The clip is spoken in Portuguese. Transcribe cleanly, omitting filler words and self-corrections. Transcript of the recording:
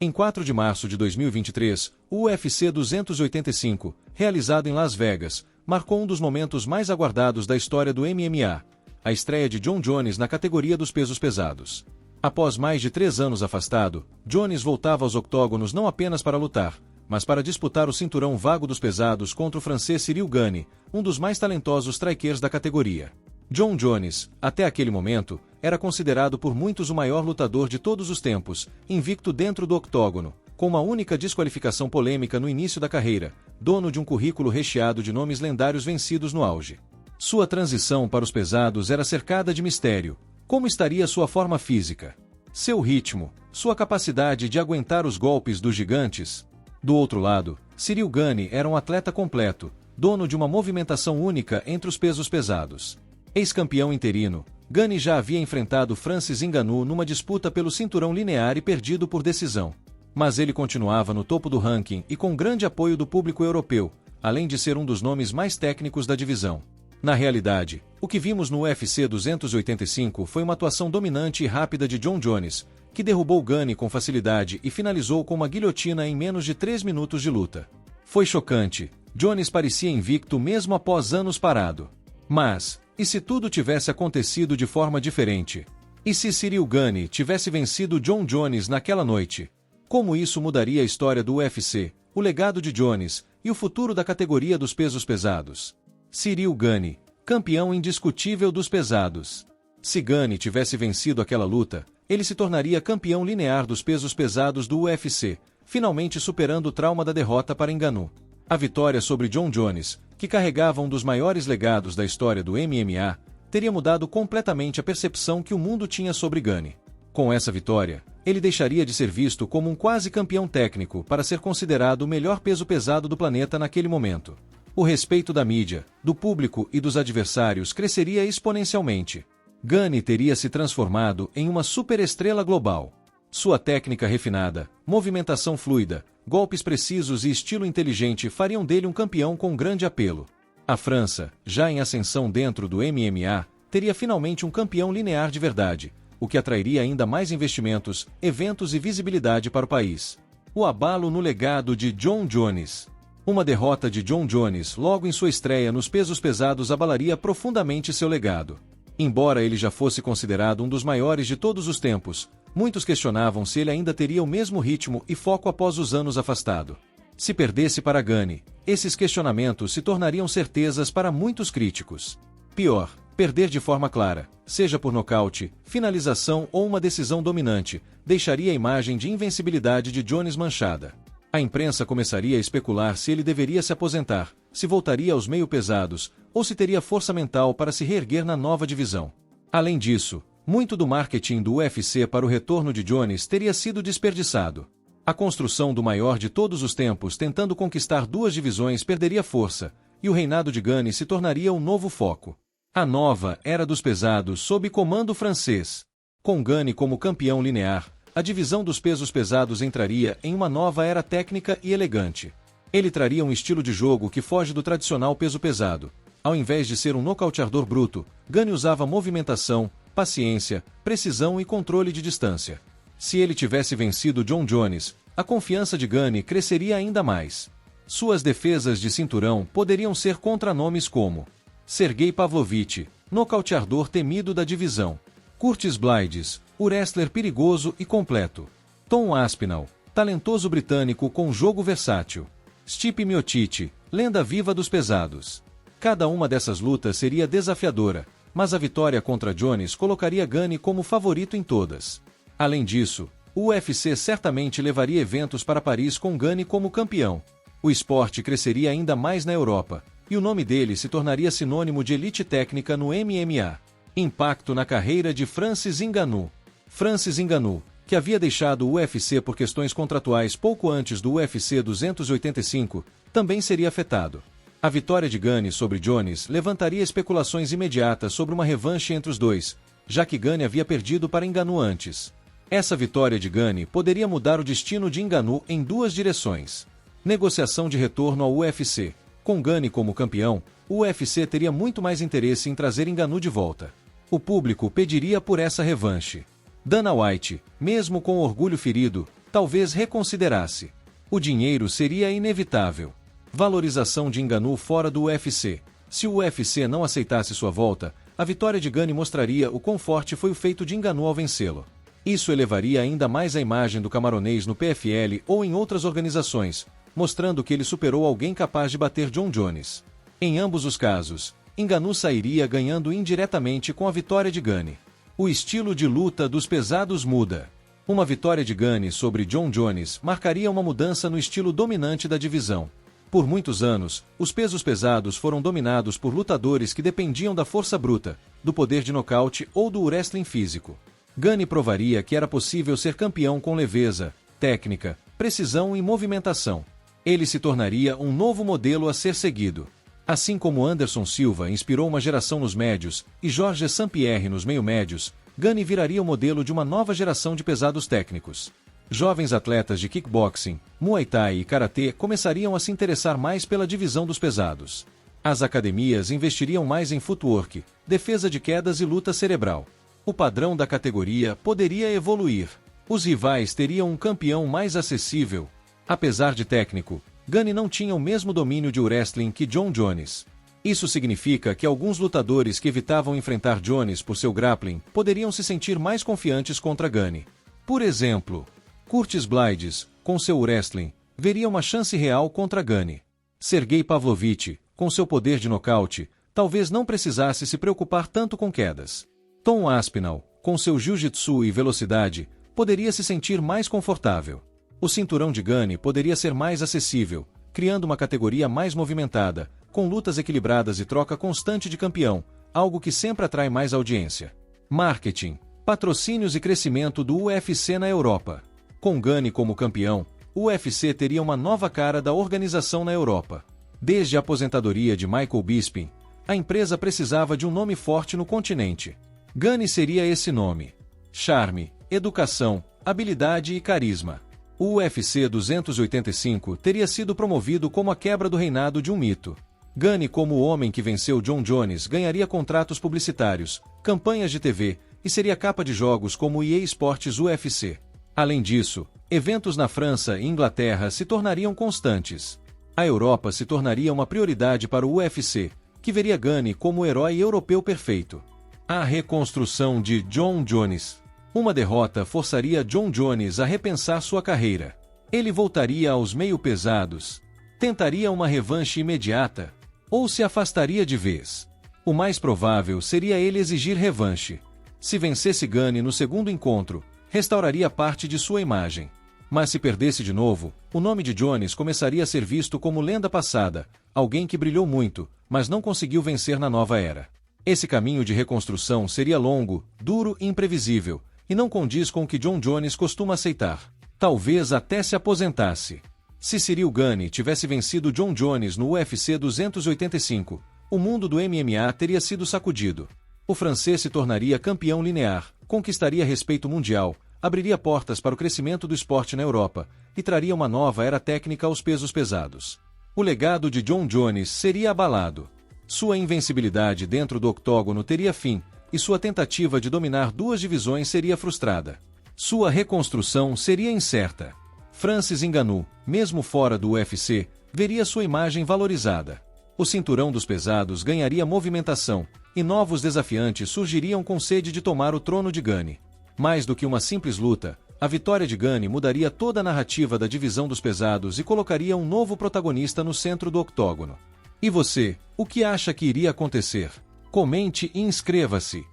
Em 4 de março de 2023, o UFC 285, realizado em Las Vegas, marcou um dos momentos mais aguardados da história do MMA, a estreia de Jon Jones na categoria dos pesos pesados. Após mais de 3 anos afastado, Jones voltava aos octógonos não apenas para lutar, mas para disputar o cinturão vago dos pesados contra o francês Cyril Gane, um dos mais talentosos strikers da categoria. Jon Jones, até aquele momento, era considerado por muitos o maior lutador de todos os tempos, invicto dentro do octógono, com uma única desqualificação polêmica no início da carreira, dono de um currículo recheado de nomes lendários vencidos no auge. Sua transição para os pesados era cercada de mistério. Como estaria sua forma física? Seu ritmo? Sua capacidade de aguentar os golpes dos gigantes? Do outro lado, Cyril Gane era um atleta completo, dono de uma movimentação única entre os pesos pesados. Ex-campeão interino, Gane já havia enfrentado Francis Ngannou numa disputa pelo cinturão linear e perdido por decisão. Mas ele continuava no topo do ranking e com grande apoio do público europeu, além de ser um dos nomes mais técnicos da divisão. Na realidade, o que vimos no UFC 285 foi uma atuação dominante e rápida de Jon Jones, que derrubou Gane com facilidade e finalizou com uma guilhotina em menos de 3 minutos de luta. Foi chocante, Jones parecia invicto mesmo após anos parado. Mas, e se tudo tivesse acontecido de forma diferente? E se Cyril Gane tivesse vencido Jon Jones naquela noite? Como isso mudaria a história do UFC, o legado de Jones e o futuro da categoria dos pesos pesados? Cyril Gane, campeão indiscutível dos pesados. Se Gane tivesse vencido aquela luta, ele se tornaria campeão linear dos pesos pesados do UFC, finalmente superando o trauma da derrota para Ngannou. A vitória sobre Jon Jones, que carregava um dos maiores legados da história do MMA, teria mudado completamente a percepção que o mundo tinha sobre Gane. Com essa vitória, ele deixaria de ser visto como um quase campeão técnico para ser considerado o melhor peso pesado do planeta naquele momento. O respeito da mídia, do público e dos adversários cresceria exponencialmente. Gane teria se transformado em uma superestrela global. Sua técnica refinada, movimentação fluida, golpes precisos e estilo inteligente fariam dele um campeão com grande apelo. A França, já em ascensão dentro do MMA, teria finalmente um campeão linear de verdade, o que atrairia ainda mais investimentos, eventos e visibilidade para o país. O abalo no legado de Jon Jones. Uma derrota de Jon Jones logo em sua estreia nos pesos pesados abalaria profundamente seu legado. Embora ele já fosse considerado um dos maiores de todos os tempos, muitos questionavam se ele ainda teria o mesmo ritmo e foco após os anos afastado. Se perdesse para Gane, esses questionamentos se tornariam certezas para muitos críticos. Pior, perder de forma clara, seja por nocaute, finalização ou uma decisão dominante, deixaria a imagem de invencibilidade de Jones manchada. A imprensa começaria a especular se ele deveria se aposentar, se voltaria aos meio-pesados, ou se teria força mental para se reerguer na nova divisão. Além disso, muito do marketing do UFC para o retorno de Jones teria sido desperdiçado. A construção do maior de todos os tempos tentando conquistar 2 divisões perderia força, e o reinado de Gane se tornaria um novo foco. A nova era dos pesados sob comando francês. Com Gane como campeão linear, a divisão dos pesos pesados entraria em uma nova era técnica e elegante. Ele traria um estilo de jogo que foge do tradicional peso pesado. Ao invés de ser um nocauteador bruto, Gane usava movimentação, paciência, precisão e controle de distância. Se ele tivesse vencido Jon Jones, a confiança de Gane cresceria ainda mais. Suas defesas de cinturão poderiam ser contra nomes como Sergei Pavlovich, nocauteador temido da divisão; Curtis Blaydes, o wrestler perigoso e completo; Tom Aspinall, talentoso britânico com jogo versátil; Stipe Miocic, lenda viva dos pesados. Cada uma dessas lutas seria desafiadora, mas a vitória contra Jones colocaria Gane como favorito em todas. Além disso, o UFC certamente levaria eventos para Paris com Gane como campeão. O esporte cresceria ainda mais na Europa, e o nome dele se tornaria sinônimo de elite técnica no MMA. Impacto na carreira de Francis Ngannou. Francis Ngannou, que havia deixado o UFC por questões contratuais pouco antes do UFC 285, também seria afetado. A vitória de Gane sobre Jones levantaria especulações imediatas sobre uma revanche entre os dois, já que Gane havia perdido para Ngannou antes. Essa vitória de Gane poderia mudar o destino de Ngannou em 2 direções. Negociação de retorno ao UFC. Com Gane como campeão, o UFC teria muito mais interesse em trazer Ngannou de volta. O público pediria por essa revanche. Dana White, mesmo com orgulho ferido, talvez reconsiderasse. O dinheiro seria inevitável. Valorização de Ngannou fora do UFC. Se o UFC não aceitasse sua volta, a vitória de Gane mostraria o quão forte foi o feito de Ngannou ao vencê-lo. Isso elevaria ainda mais a imagem do camaronês no PFL ou em outras organizações, mostrando que ele superou alguém capaz de bater John Jones. Em ambos os casos, Ngannou sairia ganhando indiretamente com a vitória de Gane. O estilo de luta dos pesados muda. Uma vitória de Gane sobre John Jones marcaria uma mudança no estilo dominante da divisão. Por muitos anos, os pesos pesados foram dominados por lutadores que dependiam da força bruta, do poder de nocaute ou do wrestling físico. Gane provaria que era possível ser campeão com leveza, técnica, precisão e movimentação. Ele se tornaria um novo modelo a ser seguido. Assim como Anderson Silva inspirou uma geração nos médios e Georges St-Pierre nos meio-médios, Gane viraria o modelo de uma nova geração de pesados técnicos. Jovens atletas de kickboxing, muay thai e karatê começariam a se interessar mais pela divisão dos pesados. As academias investiriam mais em footwork, defesa de quedas e luta cerebral. O padrão da categoria poderia evoluir. Os rivais teriam um campeão mais acessível. Apesar de técnico, Gane não tinha o mesmo domínio de wrestling que John Jones. Isso significa que alguns lutadores que evitavam enfrentar Jones por seu grappling poderiam se sentir mais confiantes contra Gane. Por exemplo, Curtis Blaydes, com seu wrestling, veria uma chance real contra Gane. Sergei Pavlovich, com seu poder de nocaute, talvez não precisasse se preocupar tanto com quedas. Tom Aspinall, com seu jiu-jitsu e velocidade, poderia se sentir mais confortável. O cinturão de Gane poderia ser mais acessível, criando uma categoria mais movimentada, com lutas equilibradas e troca constante de campeão, algo que sempre atrai mais audiência. Marketing, patrocínios e crescimento do UFC na Europa. Com Gane como campeão, o UFC teria uma nova cara da organização na Europa. Desde a aposentadoria de Michael Bisping, a empresa precisava de um nome forte no continente. Gane seria esse nome. Charme, educação, habilidade e carisma. O UFC 285 teria sido promovido como a quebra do reinado de um mito. Gane, como o homem que venceu John Jones, ganharia contratos publicitários, campanhas de TV e seria capa de jogos como EA Sports UFC. Além disso, eventos na França e Inglaterra se tornariam constantes. A Europa se tornaria uma prioridade para o UFC, que veria Gane como o herói europeu perfeito. A reconstrução de John Jones. Uma derrota forçaria John Jones a repensar sua carreira. Ele voltaria aos meio-pesados, tentaria uma revanche imediata, ou se afastaria de vez. O mais provável seria ele exigir revanche. Se vencesse Gane no segundo encontro, restauraria parte de sua imagem. Mas se perdesse de novo, o nome de Jones começaria a ser visto como lenda passada, alguém que brilhou muito, mas não conseguiu vencer na nova era. Esse caminho de reconstrução seria longo, duro e imprevisível, e não condiz com o que John Jones costuma aceitar. Talvez até se aposentasse. Se Cyril Gane tivesse vencido John Jones no UFC 285, o mundo do MMA teria sido sacudido. O francês se tornaria campeão linear, conquistaria respeito mundial, abriria portas para o crescimento do esporte na Europa e traria uma nova era técnica aos pesos pesados. O legado de John Jones seria abalado. Sua invencibilidade dentro do octógono teria fim e sua tentativa de dominar duas divisões seria frustrada. Sua reconstrução seria incerta. Francis Ngannou, mesmo fora do UFC, veria sua imagem valorizada. O cinturão dos pesados ganharia movimentação, e novos desafiantes surgiriam com sede de tomar o trono de Gane. Mais do que uma simples luta, a vitória de Gane mudaria toda a narrativa da divisão dos pesados e colocaria um novo protagonista no centro do octógono. E você, o que acha que iria acontecer? Comente e inscreva-se.